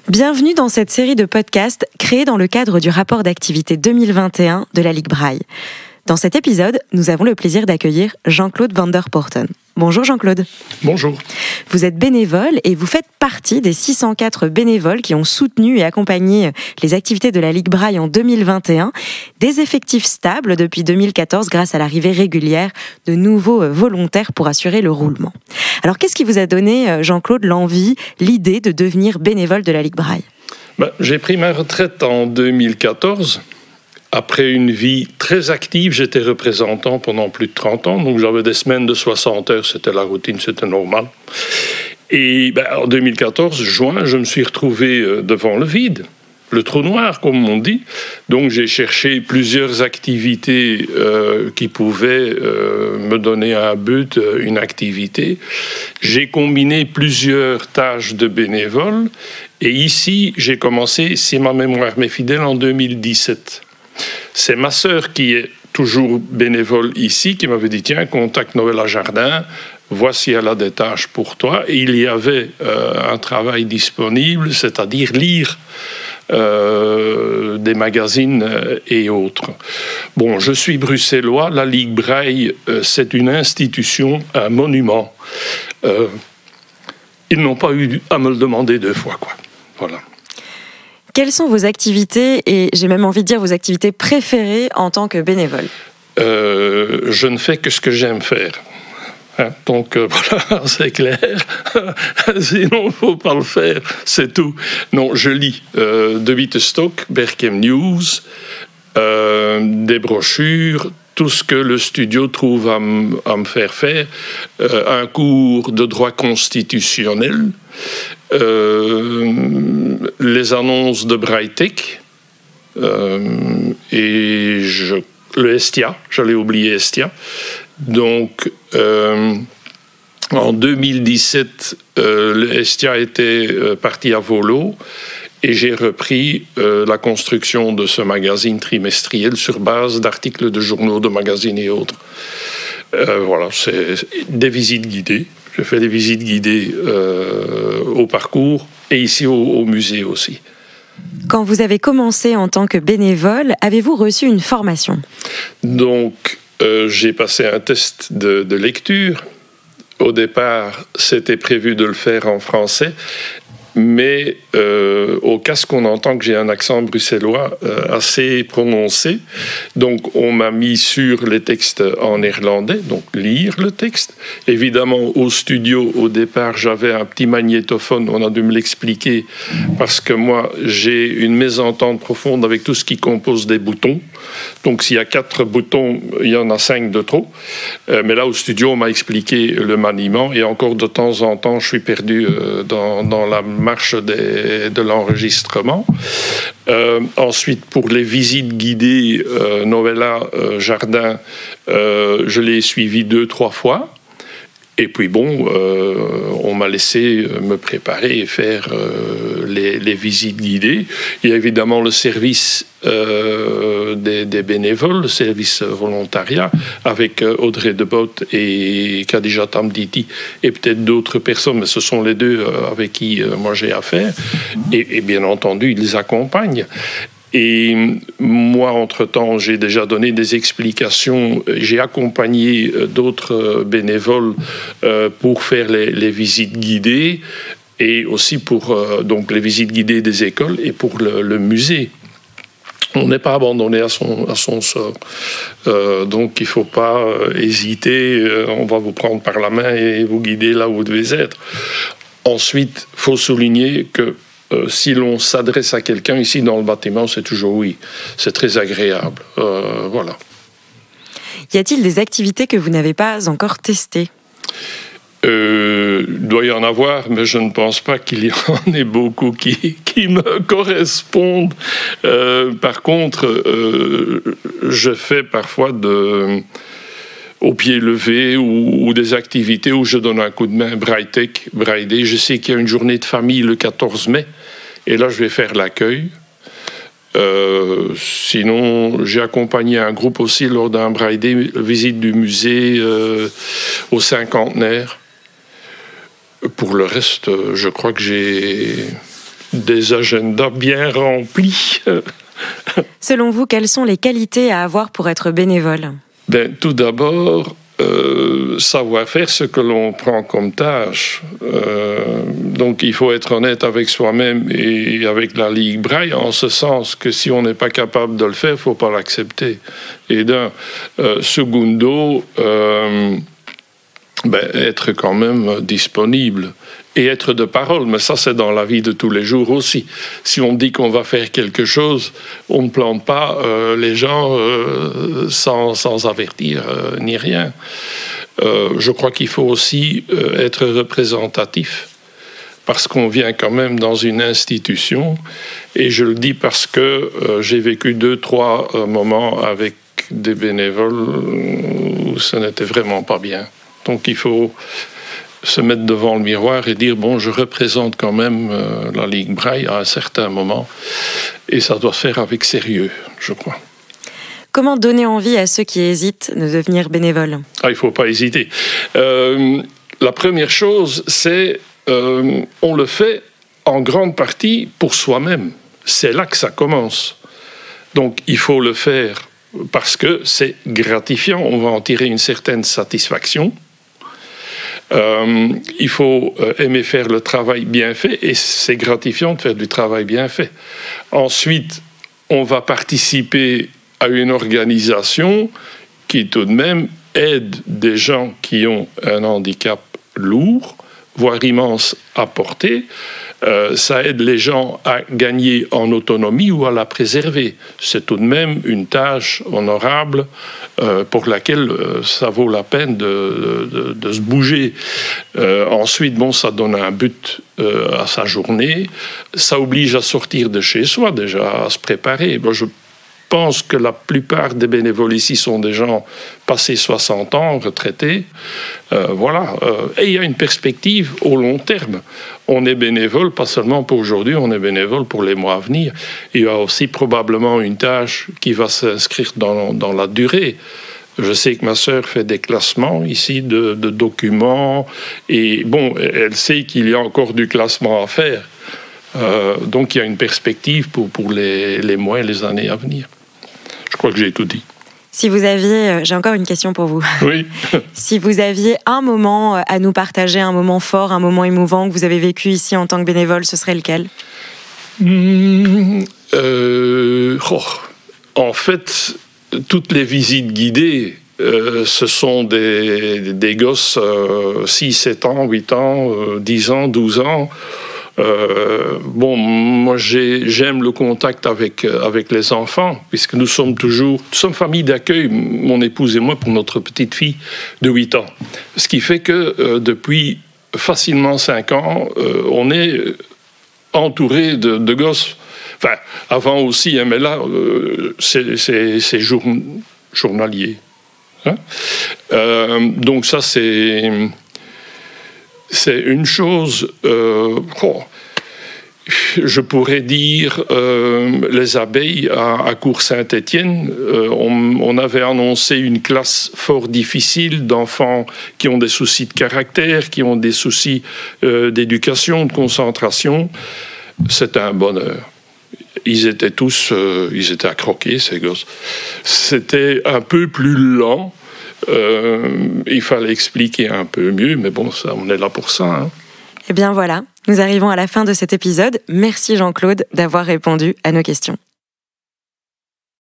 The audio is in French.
Bienvenue dans cette série de podcasts créée dans le cadre du rapport d'activité 2021 de la Ligue Braille. Dans cet épisode, nous avons le plaisir d'accueillir Jean-Claude van der Poorten. Bonjour Jean-Claude. Bonjour. Vous êtes bénévole et vous faites partie des 604 bénévoles qui ont soutenu et accompagné les activités de la Ligue Braille en 2021. Des effectifs stables depuis 2014 grâce à l'arrivée régulière de nouveaux volontaires pour assurer le roulement. Alors qu'est-ce qui vous a donné, Jean-Claude, l'envie, l'idée de devenir bénévole de la Ligue Braille ? J'ai pris ma retraite en 2014. Après une vie très active, j'étais représentant pendant plus de 30 ans, donc j'avais des semaines de 60 heures, c'était la routine, c'était normal. Et en 2014, juin, je me suis retrouvé devant le vide, le trou noir, comme on dit. Donc j'ai cherché plusieurs activités qui pouvaient me donner un but, une activité. J'ai combiné plusieurs tâches de bénévole, et ici, j'ai commencé, si ma mémoire m'est fidèle, en 2017. C'est ma sœur qui est toujours bénévole ici qui m'avait dit « Tiens, contacte Noëlla Jardin, voici elle a des tâches pour toi ». Et il y avait un travail disponible, c'est-à-dire lire des magazines et autres. Bon, je suis bruxellois, la Ligue Braille, c'est une institution, un monument. Ils n'ont pas eu à me le demander deux fois, quoi. Voilà. Quelles sont vos activités, et j'ai même envie de dire vos activités préférées en tant que bénévole ? Je ne fais que ce que j'aime faire. Donc voilà, c'est clair. Sinon, il ne faut pas le faire, c'est tout. Non, je lis de Wittestock, Berchem News, des brochures, tout ce que le studio trouve à me faire faire, un cours de droit constitutionnel, les annonces de Braille-Tech, et le Estia, j'allais oublier Estia. Donc, en 2017, le Estia était parti à volo, et j'ai repris la construction de ce magazine trimestriel sur base d'articles de journaux, de magazines et autres. Voilà, c'est des visites guidées. Je fais des visites guidées au parcours et ici au musée aussi. Quand vous avez commencé en tant que bénévole, avez-vous reçu une formation ? Donc, j'ai passé un test de lecture. Au départ, c'était prévu de le faire en français. Mais au casque, on entend que j'ai un accent bruxellois assez prononcé. Donc, on m'a mis sur les textes en néerlandais, donc lire le texte. Évidemment, au studio, au départ, j'avais un petit magnétophone. On a dû me l'expliquer parce que moi, j'ai une mésentente profonde avec tout ce qui compose des boutons. Donc, s'il y a 4 boutons, il y en a 5 de trop. Mais là, au studio, on m'a expliqué le maniement. Et encore, de temps en temps, je suis perdu dans la marche de l'enregistrement. Ensuite, pour les visites guidées, Noëlla Jardin, je l'ai suivi 2-3 fois. Et puis bon, on m'a laissé me préparer et faire les visites guidées. Il y a évidemment le service des bénévoles, le service volontariat, avec Audrey Debotte et Khadija Tamditi, et peut-être d'autres personnes, mais ce sont les deux avec qui moi j'ai affaire. Et bien entendu, ils accompagnent. Et moi, entre-temps, j'ai déjà donné des explications. J'ai accompagné d'autres bénévoles pour faire les visites guidées et aussi pour donc les visites guidées des écoles et pour le musée. On n'est pas abandonné à son sort. Donc, il ne faut pas hésiter. On va vous prendre par la main et vous guider là où vous devez être. Ensuite, il faut souligner que si l'on s'adresse à quelqu'un ici dans le bâtiment, c'est toujours oui. C'est très agréable. Voilà. Y a-t-il des activités que vous n'avez pas encore testées ? Il doit y en avoir, mais je ne pense pas qu'il y en ait beaucoup qui me correspondent. Par contre, je fais parfois au pied levé ou des activités où je donne un coup de main, Braille-Tech, Braille Day. Je sais qu'il y a une journée de famille le 14 mai, et là je vais faire l'accueil. Sinon, j'ai accompagné un groupe aussi lors d'un Braille Day, visite du musée au cinquantenaire. Pour le reste, je crois que j'ai des agendas bien remplis. Selon vous, quelles sont les qualités à avoir pour être bénévole ? Tout d'abord, savoir faire ce que l'on prend comme tâche. Donc il faut être honnête avec soi-même et avec la Ligue Braille, en ce sens que si on n'est pas capable de le faire, il ne faut pas l'accepter. Et secondo, être quand même disponible et être de parole, mais ça c'est dans la vie de tous les jours aussi. Si on dit qu'on va faire quelque chose, on ne plante pas les gens sans avertir ni rien. Je crois qu'il faut aussi être représentatif, parce qu'on vient quand même dans une institution, et je le dis parce que j'ai vécu 2-3 moments avec des bénévoles où ce n'était vraiment pas bien. Donc il faut se mettre devant le miroir et dire, bon, je représente quand même la Ligue Braille à un certain moment, et ça doit se faire avec sérieux, je crois. Comment donner envie à ceux qui hésitent de devenir bénévoles ? Il ne faut pas hésiter. La première chose, c'est on le fait en grande partie pour soi-même. C'est là que ça commence. Donc il faut le faire parce que c'est gratifiant, on va en tirer une certaine satisfaction. Il faut aimer faire le travail bien fait, et c'est gratifiant de faire du travail bien fait. Ensuite, on va participer à une organisation qui tout de même aide des gens qui ont un handicap lourd, voire immense à porter. Ça aide les gens à gagner en autonomie ou à la préserver. C'est tout de même une tâche honorable pour laquelle ça vaut la peine de se bouger. Ensuite, ça donne un but à sa journée. Ça oblige à sortir de chez soi déjà, à se préparer. Je pense que la plupart des bénévoles ici sont des gens passés 60 ans, retraités. Et il y a une perspective au long terme. On est bénévole, pas seulement pour aujourd'hui, on est bénévole pour les mois à venir. Il y a aussi probablement une tâche qui va s'inscrire dans la durée. Je sais que ma sœur fait des classements ici de documents, et elle sait qu'il y a encore du classement à faire. Donc il y a une perspective pour les mois et les années à venir. Je crois que j'ai tout dit. Si vous aviez, j'ai encore une question pour vous. Oui. Si vous aviez un moment à nous partager, un moment fort, un moment émouvant que vous avez vécu ici en tant que bénévole, ce serait lequel ? En fait, toutes les visites guidées, ce sont des gosses 6, 7 ans, 8 ans, 10 ans, 12 ans. Moi j'aime le contact avec les enfants, puisque nous sommes famille d'accueil, mon épouse et moi, pour notre petite fille de 8 ans. Ce qui fait que depuis facilement 5 ans, on est entouré de gosses. Enfin, avant aussi, mais là, c'est journalier. Donc ça, c'est une chose. Je pourrais dire les abeilles à Cours-Saint-Étienne. On avait annoncé une classe fort difficile d'enfants qui ont des soucis de caractère, qui ont des soucis d'éducation, de concentration. C'était un bonheur. Ils étaient tous à croquer, ces gosses. C'était un peu plus lent. Il fallait expliquer un peu mieux, mais ça, on est là pour ça. Hein. Eh bien voilà, nous arrivons à la fin de cet épisode. Merci Jean-Claude d'avoir répondu à nos questions.